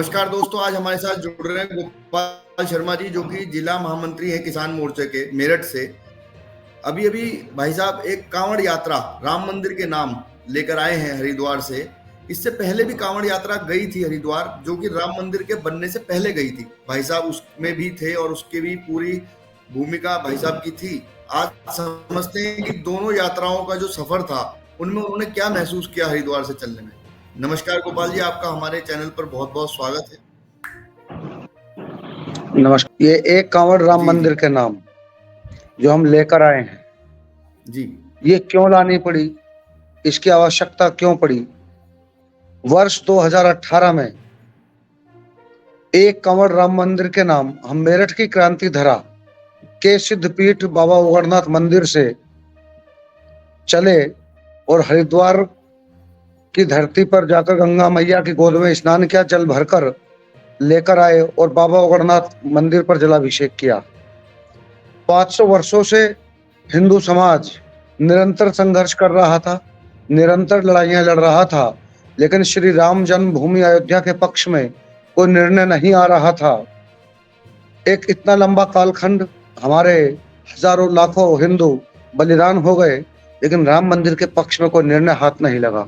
नमस्कार दोस्तों, आज हमारे साथ जुड़ रहे हैं गोपाल शर्मा जी, जो कि जिला महामंत्री हैं किसान मोर्चे के मेरठ से। अभी अभी भाई साहब एक कांवड़ यात्रा राम मंदिर के नाम लेकर आए हैं हरिद्वार से। इससे पहले भी कांवड़ यात्रा गई थी हरिद्वार, जो कि राम मंदिर के बनने से पहले गई थी। भाई साहब उसमें भी थे और उसकी भी पूरी भूमिका भाई साहब की थी। आज समझते हैं कि दोनों यात्राओं का जो सफर था उनमें उन्होंने क्या महसूस किया हरिद्वार से चलने में। नमस्कार गोपाल जी, आपका हमारे चैनल पर बहुत बहुत स्वागत है। नमस्कार। ये एक कांवड़ राम जी जी मंदिर के नाम जो हम लेकर आए हैं, जी ये क्यों लानी पड़ी, इसकी आवश्यकता क्यों पड़ी? वर्ष 2018 में एक कांवड़ राम मंदिर के नाम हम मेरठ की क्रांति धरा के सिद्धपीठ बाबा ओगरनाथ मंदिर से चले और हरिद्वार की धरती पर जाकर गंगा मैया की गोद में स्नान किया, जल भरकर लेकर आए और बाबा ओगरनाथ मंदिर पर जलाभिषेक किया। 500 वर्षों से हिंदू समाज निरंतर संघर्ष कर रहा था, निरंतर लड़ाइयां लड़ रहा था, लेकिन श्री राम जन्मभूमि अयोध्या के पक्ष में कोई निर्णय नहीं आ रहा था। एक इतना लंबा कालखंड, हमारे हजारों लाखों हिंदू बलिदान हो गए, लेकिन राम मंदिर के पक्ष में कोई निर्णय हाथ नहीं लगा।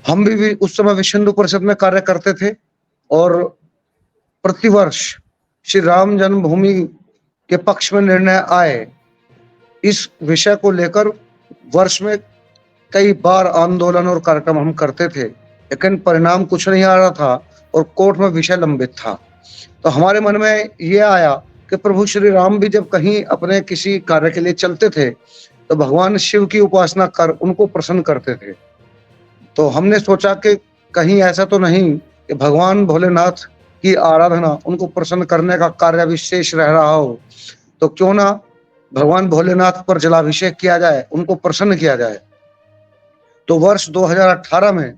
हम भी उस समय विश्व हिंदू परिषद में कार्य करते थे और प्रतिवर्ष श्री राम जन्मभूमि के पक्ष में निर्णय आए, इस विषय को लेकर वर्ष में कई बार आंदोलन और कार्यक्रम हम करते थे, लेकिन परिणाम कुछ नहीं आ रहा था और कोर्ट में विषय लंबित था। तो हमारे मन में ये आया कि प्रभु श्री राम भी जब कहीं अपने किसी कार्य के लिए चलते थे तो भगवान शिव की उपासना कर उनको प्रसन्न करते थे। तो हमने सोचा कि कहीं ऐसा तो नहीं कि भगवान भोलेनाथ की आराधना, उनको प्रसन्न करने का कार्य विशेष रह रहा हो, तो क्यों ना भगवान भोलेनाथ पर जलाभिषेक किया जाए, उनको प्रसन्न किया जाए। तो वर्ष 2018 में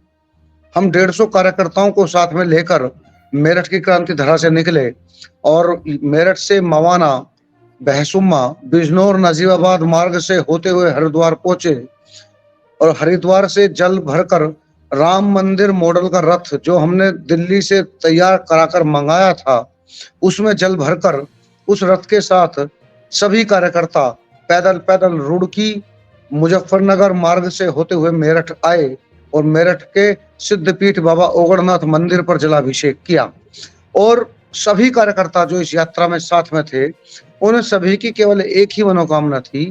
हम 150 कार्यकर्ताओं को साथ में लेकर मेरठ की क्रांति धरा से निकले और मेरठ से मवाना, बहसुम्मा, बिजनौर, नजीबाबाद मार्ग से होते हुए हरिद्वार पहुंचे और हरिद्वार से जल भरकर राम मंदिर मॉडल का रथ जो हमने दिल्ली से तैयार कराकर मंगाया था, उसमें जल भरकर उस रथ के साथ सभी कार्यकर्ता पैदल पैदल रुड़की, मुजफ्फरनगर मार्ग से होते हुए मेरठ आए और मेरठ के सिद्धपीठ बाबा ओगरनाथ मंदिर पर जलाभिषेक किया। और सभी कार्यकर्ता जो इस यात्रा में साथ में थे, उन सभी की केवल एक ही मनोकामना थी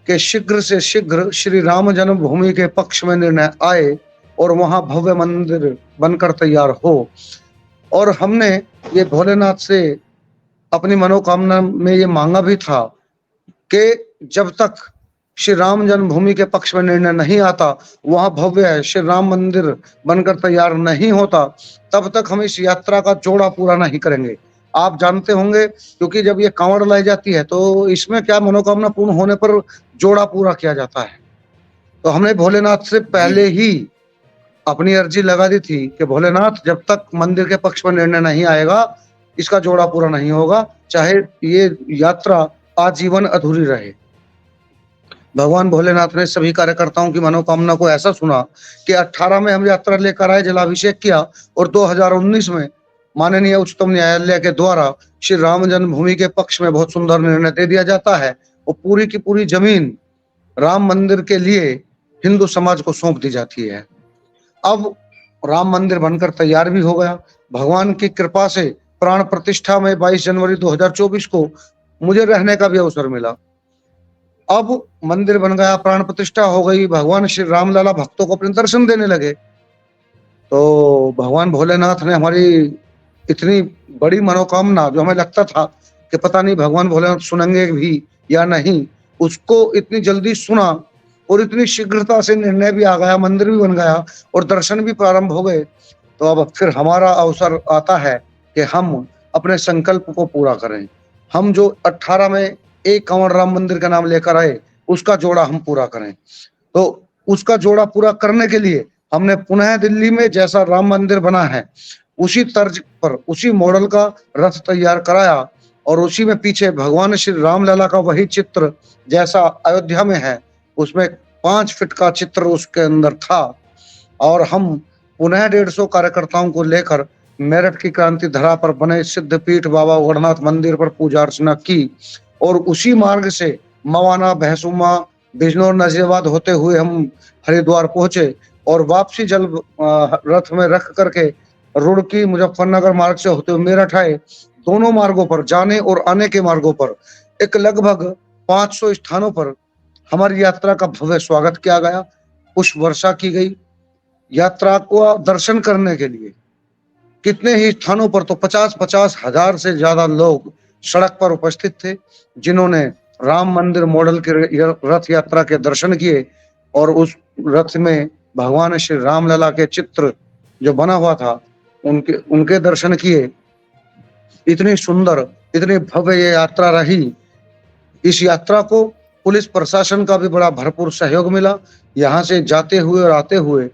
कि शीघ्र से शीघ्र श्री राम जन्मभूमि के पक्ष में निर्णय आए और वहां भव्य मंदिर बनकर तैयार हो। और हमने ये भोलेनाथ से अपनी मनोकामना में ये मांगा भी था कि जब तक श्री राम जन्मभूमि के पक्ष में निर्णय नहीं आता, वहां भव्य श्री राम मंदिर बनकर तैयार नहीं होता, तब तक हम इस यात्रा का जोड़ा पूरा नहीं करेंगे। आप जानते होंगे, क्योंकि जब ये कांवड़ लाई जाती है तो इसमें क्या मनोकामना पूर्ण होने पर जोड़ा पूरा किया जाता है। तो हमने भोलेनाथ से जी पहले ही अपनी अर्जी लगा दी थी कि भोलेनाथ, जब तक मंदिर के पक्ष में निर्णय नहीं आएगा, इसका जोड़ा पूरा नहीं होगा, चाहे ये यात्रा आजीवन अधूरी रहे। भगवान भोलेनाथ ने सभी कार्यकर्ताओं की मनोकामना को ऐसा सुना कि 18 में हम यात्रा लेकर आए, जलाभिषेक किया और 2019 में माननीय उच्चतम न्यायालय के द्वारा श्री राम जन्मभूमि के पक्ष में बहुत सुंदर निर्णय दे दिया जाता है और पूरी की पूरी जमीन राम मंदिर के लिए हिंदू समाज को सौंप दी जाती है। अब राम मंदिर बनकर तैयार भी हो गया। भगवान की कृपा से प्राण प्रतिष्ठा में 22 जनवरी 2024 को मुझे रहने का भी अवसर मिला। अब मंदिर बन गया, प्राण प्रतिष्ठा हो गई, भगवान श्री रामलला भक्तों को अपने दर्शन देने लगे। तो भगवान भोलेनाथ ने हमारी इतनी बड़ी मनोकामना, जो हमें लगता था कि पता नहीं भगवान भोलेनाथ सुनेंगे भी या नहीं, उसको इतनी जल्दी सुना और इतनी शीघ्रता से निर्णय भी आ गया, मंदिर भी बन गया और दर्शन भी प्रारंभ हो गए। तो अब फिर हमारा अवसर आता है कि हम अपने संकल्प को पूरा करें। हम जो 18 में एक कांवड़ राम मंदिर का नाम लेकर आए, उसका जोड़ा हम पूरा करें। तो उसका जोड़ा पूरा करने के लिए हमने पुनः दिल्ली में जैसा राम मंदिर बना है, उसी तर्ज पर, उसी मॉडल का रथ तैयार कराया और उसी में पीछे भगवान श्री रामलला का वही चित्र जैसा अयोध्या में है, उसमें 5 फीट का चित्र उसके अंदर था। और हम पुनः 150 कार्यकर्ताओं को लेकर मेरठ की क्रांति धरा पर बने सिद्धपीठ बाबा उगड़नाथ मंदिर पर पूजा अर्चना की और उसी मार्ग से मवाना, भैंसुमा, बिजनौर, नजीबाबाद होते हुए हम हरिद्वार पहुंचे और वापसी जल रथ में रख करके रुड़की, मुजफ्फरनगर मार्ग से होते हुए मेरठ आए। दोनों मार्गों पर, जाने और आने के मार्गों पर एक लगभग 500 स्थानों पर हमारी यात्रा का भव्य स्वागत किया गया, पुष्प वर्षा की गई। यात्रा को दर्शन करने के लिए कितने ही स्थानों पर तो 50-50 हजार से ज्यादा लोग सड़क पर उपस्थित थे, जिन्होंने राम मंदिर मॉडल के रथ यात्रा के दर्शन किए और उस रथ में भगवान श्री राम लला के चित्र जो बना हुआ था उनके उनके दर्शन किए। इतनी सुंदर, इतनी भव्य ये यात्रा रही। इस यात्रा को पुलिस प्रशासन का भी बड़ा भरपूर सहयोग मिला। यहाँ से जाते हुए और आते हुए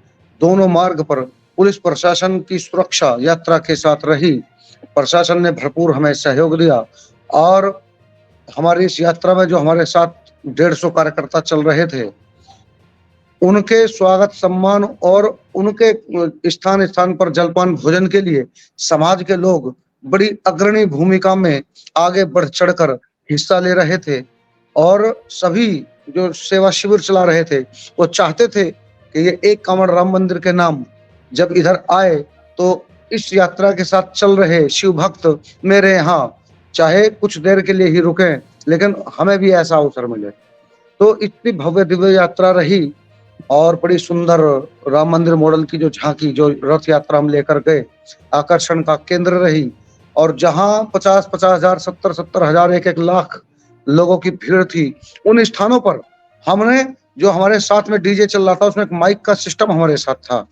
दोनों मार्ग पर पुलिस प्रशासन की सुरक्षा यात्रा के साथ रही। प्रशासन ने भरपूर हमें सहयोग दिया और हमारी इस यात्रा में जो हमारे साथ 150 कार्यकर्ता चल रहे थे, उनके स्वागत सम्मान और उनके स्थान स्थान पर जलपान भोजन के लिए समाज के लोग बड़ी अग्रणी भूमिका में आगे बढ़ चढ़कर हिस्सा ले रहे थे और सभी जो सेवा शिविर चला रहे थे वो चाहते थे कि ये एक कांवड़ राम मंदिर के नाम जब इधर आए तो इस यात्रा के साथ चल रहे शिव भक्त मेरे यहाँ चाहे कुछ देर के लिए ही रुके, लेकिन हमें भी ऐसा अवसर मिले। तो इतनी भव्य दिव्य यात्रा रही और बड़ी सुंदर राम मंदिर मॉडल की जो झांकी, जो रथ यात्रा हम लेकर गए, आकर्षण का केंद्र रही। और जहां 50-50 हजार, 70-70 हजार, 1-1 लाख लोगों की भीड़ थी, उन स्थानों पर हमने, जो हमारे साथ में डीजे चल रहा था, उसमें एक माइक का सिस्टम हमारे साथ था।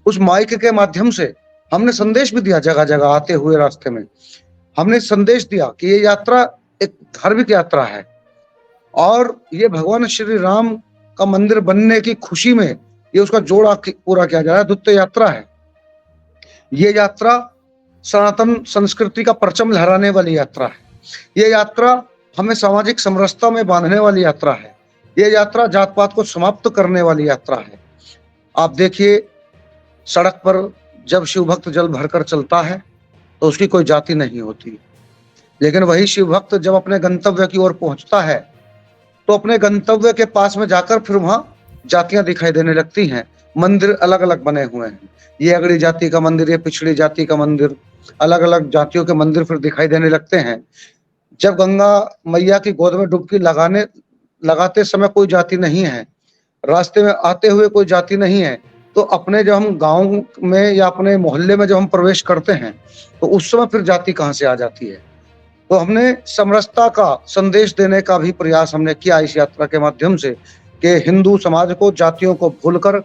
उस माइक के माध्यम से हमने संदेश भी दिया। जगह जगह आते हुए रास्ते में हमने संदेश दिया कि ये यात्रा एक धार्मिक यात्रा है और ये भगवान श्री राम का मंदिर बनने की खुशी में ये उसका जोड़ा पूरा किया जा रहा है। द्वितीय यात्रा है ये। यात्रा सनातन संस्कृति का परचम लहराने वाली यात्रा है। ये यात्रा हमें सामाजिक समरसता में बांधने वाली यात्रा है। ये यात्रा जात पात को समाप्त करने वाली यात्रा है। आप देखिए, सड़क पर जब शिव भक्त जल भरकर चलता है तो उसकी कोई जाति नहीं होती, लेकिन वही शिव भक्त जब अपने गंतव्य की ओर पहुंचता है तो अपने गंतव्य के पास में जाकर फिर वहां जातियां दिखाई देने लगती हैं। मंदिर अलग अलग बने हुए हैं। ये अगड़ी जाति का मंदिर, ये पिछड़ी जाति का मंदिर, अलग अलग जातियों के मंदिर फिर दिखाई देने लगते हैं। जब गंगा मैया की गोद में डुबकी लगाते समय कोई जाति नहीं है, रास्ते में आते हुए कोई जाति नहीं है, तो अपने जब हम गांव में या अपने मोहल्ले में जब हम प्रवेश करते हैं तो उस समय फिर जाति कहाँ से आ जाती है। तो हमने समरसता का संदेश देने का भी प्रयास हमने किया इस यात्रा के माध्यम से कि हिंदू समाज को जातियों को भूलकर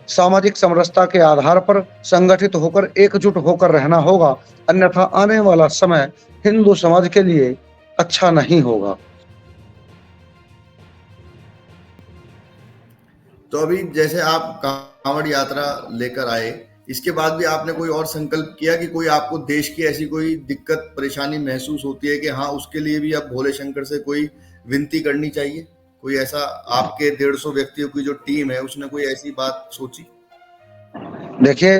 सामाजिक समरसता के आधार पर संगठित होकर, एकजुट होकर रहना होगा, अन्यथा आने वाला समय हिंदू समाज के लिए अच्छा नहीं होगा। तो अभी जैसे आप कांवड़ यात्रा लेकर आए, इसके बाद भी आपने कोई और संकल्प किया कि कोई आपको देश की ऐसी कोई दिक्कत परेशानी महसूस होती है कि हाँ, उसके लिए भी अब भोले शंकर से कोई विनती करनी चाहिए? कोई ऐसा आपके 150 व्यक्तियों की जो टीम है उसने कोई ऐसी बात सोची? देखिए,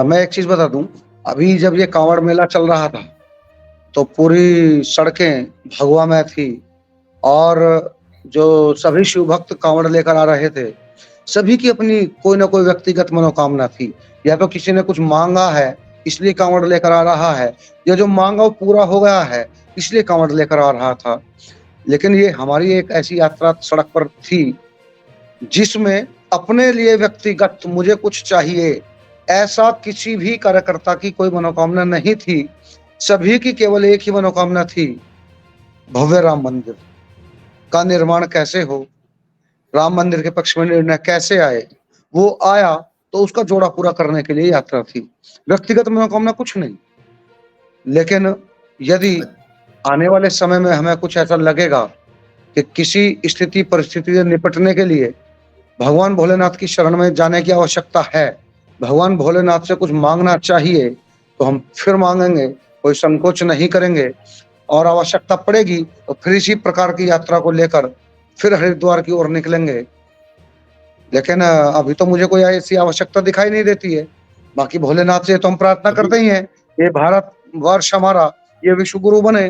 मैं एक चीज बता दूं, अभी जब ये कांवड़ मेला चल रहा था तो पूरी सड़कें भगवा में थी और जो सभी शिव भक्त कांवड़ लेकर आ रहे थे, सभी की अपनी कोई ना कोई व्यक्तिगत मनोकामना थी। या तो किसी ने कुछ मांगा है इसलिए कांवड़ लेकर आ रहा है, या जो मांगा वो पूरा हो गया है इसलिए कांवड़ लेकर आ रहा था। लेकिन ये हमारी एक ऐसी यात्रा सड़क पर थी जिसमें अपने लिए व्यक्तिगत मुझे कुछ चाहिए ऐसा किसी भी कार्यकर्ता की कोई मनोकामना नहीं थी। सभी की केवल एक ही मनोकामना थी, भव्य राम मंदिर का निर्माण कैसे हो, राम मंदिर के पक्ष में निर्णय कैसे आए। वो आया तो उसका जोड़ा पूरा करने के लिए यात्रा थी, व्यक्तिगत मनोकामना कुछ नहीं। लेकिन यदि आने वाले समय में हमें कुछ ऐसा लगेगा कि किसी स्थिति परिस्थिति से निपटने के लिए भगवान भोलेनाथ की शरण में जाने की आवश्यकता है, भगवान भोलेनाथ से कुछ मांगना चाहिए, तो हम फिर मांगेंगे, कोई संकोच नहीं करेंगे। और आवश्यकता पड़ेगी तो फिर इसी प्रकार की यात्रा को लेकर फिर हरिद्वार की ओर निकलेंगे। लेकिन अभी तो मुझे कोई ऐसी आवश्यकता दिखाई नहीं देती है। बाकी भोलेनाथ से तो हम प्रार्थना करते ही हैं, ये भारत वर्ष हमारा ये विश्व गुरु बने,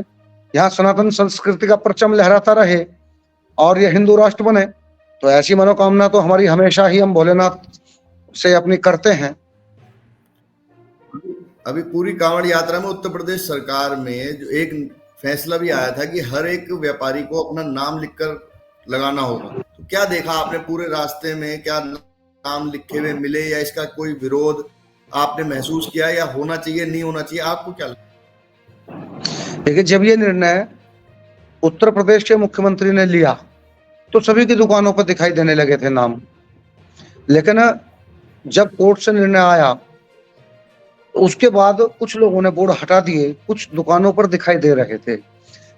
यहाँ सनातन संस्कृति का परचम लहराता रहे और ये हिंदू राष्ट्र बने। तो ऐसी मनोकामना तो हमारी हमेशा ही हम भोलेनाथ से अपनी करते हैं। अभी पूरी कांवड़ यात्रा में उत्तर प्रदेश सरकार में जो एक फैसला भी आया था कि हर एक व्यापारी को अपना नाम लिखकर लगाना होगा, तो क्या देखा आपने पूरे रास्ते में? क्या नाम लिखे हुए मिले या इसका कोई विरोध आपने महसूस किया, या होना चाहिए नहीं होना चाहिए, आपको क्या लगता? देखिए, जब ये निर्णय उत्तर प्रदेश के मुख्यमंत्री ने लिया तो सभी की दुकानों पर दिखाई देने लगे थे नाम, लेकिन जब कोर्ट से निर्णय आया तो उसके बाद कुछ लोगों ने बोर्ड हटा दिए, कुछ दुकानों पर दिखाई दे रहे थे।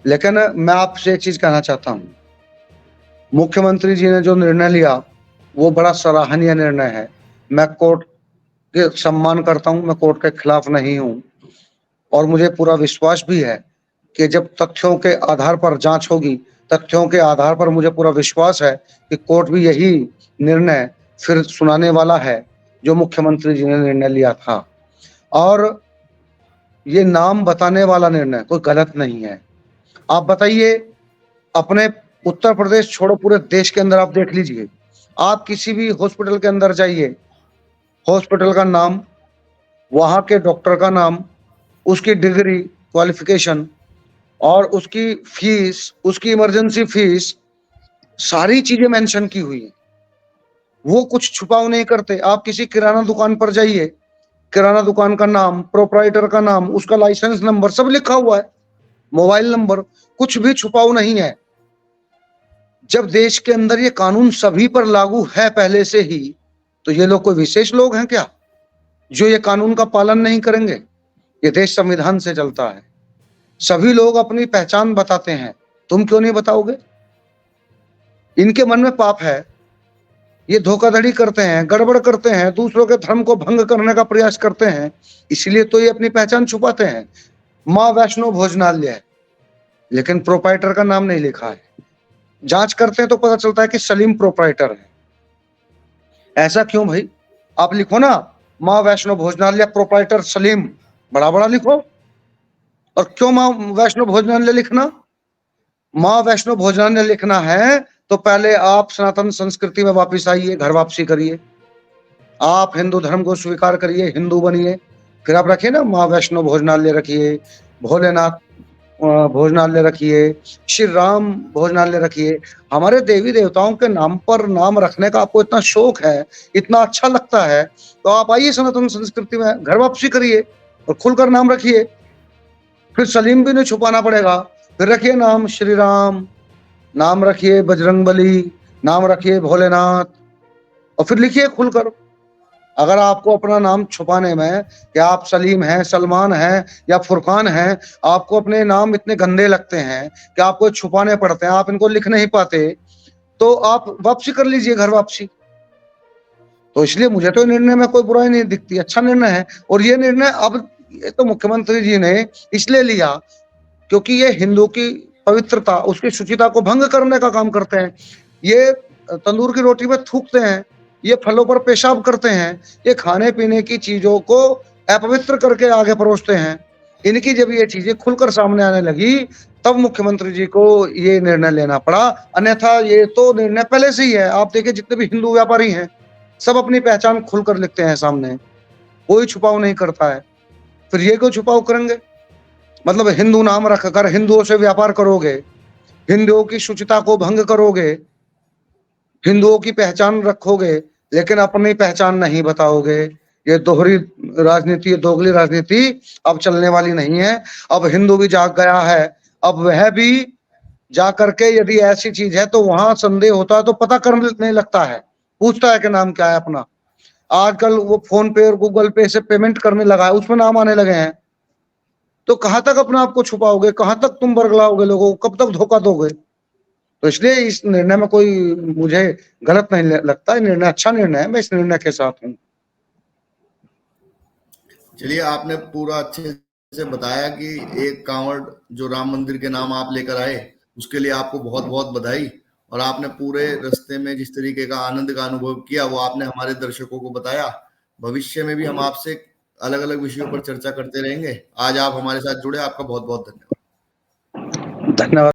लेकिन मैं आपसे एक चीज कहना चाहता हूं, मुख्यमंत्री जी ने जो निर्णय लिया वो बड़ा सराहनीय निर्णय है। मैं कोर्ट के सम्मान करता हूं, मैं कोर्ट के खिलाफ नहीं हूं और मुझे पूरा विश्वास भी है कि जब तथ्यों के आधार पर जांच होगी, तथ्यों के आधार पर मुझे पूरा विश्वास है कि कोर्ट भी यही निर्णय फिर सुनाने वाला है जो मुख्यमंत्री जी ने निर्णय लिया था। और ये नाम बताने वाला निर्णय कोई गलत नहीं है। आप बताइए, अपने उत्तर प्रदेश छोड़ो पूरे देश के अंदर आप देख लीजिए, आप किसी भी हॉस्पिटल के अंदर जाइए, हॉस्पिटल का नाम, वहां के डॉक्टर का नाम, उसकी डिग्री क्वालिफिकेशन और उसकी फीस, उसकी इमरजेंसी फीस, सारी चीजें मेंशन की हुई है। वो कुछ छुपाव नहीं करते। आप किसी किराना दुकान पर जाइए, किराना दुकान का नाम, प्रोपराइटर का नाम, उसका लाइसेंस नंबर सब लिखा हुआ है, मोबाइल नंबर, कुछ भी छुपाव नहीं है। जब देश के अंदर ये कानून सभी पर लागू है पहले से ही, तो ये लोग कोई विशेष लोग हैं क्या जो ये कानून का पालन नहीं करेंगे? ये देश संविधान से चलता है, सभी लोग अपनी पहचान बताते हैं, तुम क्यों नहीं बताओगे? इनके मन में पाप है, ये धोखाधड़ी करते हैं, गड़बड़ करते हैं, दूसरों के धर्म को भंग करने का प्रयास करते हैं, इसलिए तो ये अपनी पहचान छुपाते हैं। माँ वैष्णो भोजनालय है, लेकिन प्रोपराइटर का नाम नहीं लिखा है। जांच करते हैं तो पता चलता है कि सलीम प्रोपराइटर है। ऐसा क्यों भाई? आप लिखो ना, माँ वैष्णो भोजनालय प्रोपराइटर सलीम, बड़ा बड़ा लिखो। और क्यों माँ वैष्णो भोजनालय लिखना? माँ वैष्णो भोजनालय लिखना है तो पहले आप सनातन संस्कृति में वापस आइए, घर वापसी करिए, आप हिंदू धर्म को स्वीकार करिए, हिंदू बनिए, फिर आप रखिए ना माँ वैष्णो भोजनालय रखिए, भोलेनाथ भोजनालय रखिए, श्री राम भोजनालय रखिए। हमारे देवी देवताओं के नाम पर नाम रखने का आपको इतना शौक है, इतना अच्छा लगता है, तो आप आइए सनातन संस्कृति में, घर वापसी करिए और खुलकर नाम रखिए। फिर सलीम भी नहीं छुपाना पड़ेगा, फिर रखिए नाम श्री राम, नाम रखिए बजरंगबली, नाम रखिए भोलेनाथ, और फिर लिखिए खुलकर। अगर आपको अपना नाम छुपाने में कि आप सलीम हैं, सलमान हैं या फुरकान हैं, आपको अपने नाम इतने गंदे लगते हैं कि आपको छुपाने पड़ते हैं, आप इनको लिख नहीं पाते, तो आप वापसी कर लीजिए, घर वापसी। तो इसलिए मुझे तो निर्णय में कोई बुराई नहीं दिखती, अच्छा निर्णय है। और ये निर्णय अब ये तो मुख्यमंत्री जी ने इसलिए लिया क्योंकि ये हिंदू की पवित्रता, उसकी शुचिता को भंग करने का काम करते हैं। ये तंदूर की रोटी में थूकते हैं, ये फलों पर पेशाब करते हैं, ये खाने पीने की चीजों को अपवित्र करके आगे परोसते हैं। इनकी जब ये चीजें खुलकर सामने आने लगी तब मुख्यमंत्री जी को ये निर्णय लेना पड़ा, अन्यथा ये तो निर्णय पहले से ही है। आप देखिए, जितने भी हिंदू व्यापारी हैं सब अपनी पहचान खुलकर लिखते हैं सामने, कोई छुपाव नहीं करता है। फिर ये क्यों छुपाव करेंगे? मतलब हिंदू नाम रखकर हिंदुओं से व्यापार करोगे, हिंदुओं की शुचिता को भंग करोगे, हिंदुओं की पहचान रखोगे, लेकिन अपनी पहचान नहीं बताओगे। ये दोहरी राजनीति, ये दोगली राजनीति अब चलने वाली नहीं है। अब हिंदू भी जाग गया है, अब वह भी जा करके यदि ऐसी चीज है तो वहां संदेह होता है तो पता करने लगता है, पूछता है कि नाम क्या है अपना। आजकल वो फोन पे और गूगल पे से पेमेंट करने लगा है, उसमें नाम आने लगे हैं। तो कहां तक अपने आप को छुपाओगे, कहां तक तुम बरगलाओगे लोगों को, कब तक धोखा दोगे? तो इसलिए इस निर्णय में कोई मुझे गलत नहीं लगता, निर्णय अच्छा निर्णय है, मैं इस निर्णय के साथ हूँ। चलिए, आपने पूरा अच्छे से बताया कि एक कांवड़ जो राम मंदिर के नाम आप लेकर आए, उसके लिए आपको बहुत बहुत बधाई। और आपने पूरे रास्ते में जिस तरीके का आनंद का अनुभव किया वो आपने हमारे दर्शकों को बताया। भविष्य में भी हम आपसे अलग अलग विषयों पर चर्चा करते रहेंगे। आज आप हमारे साथ जुड़े, आपका बहुत बहुत धन्यवाद। धन्यवाद।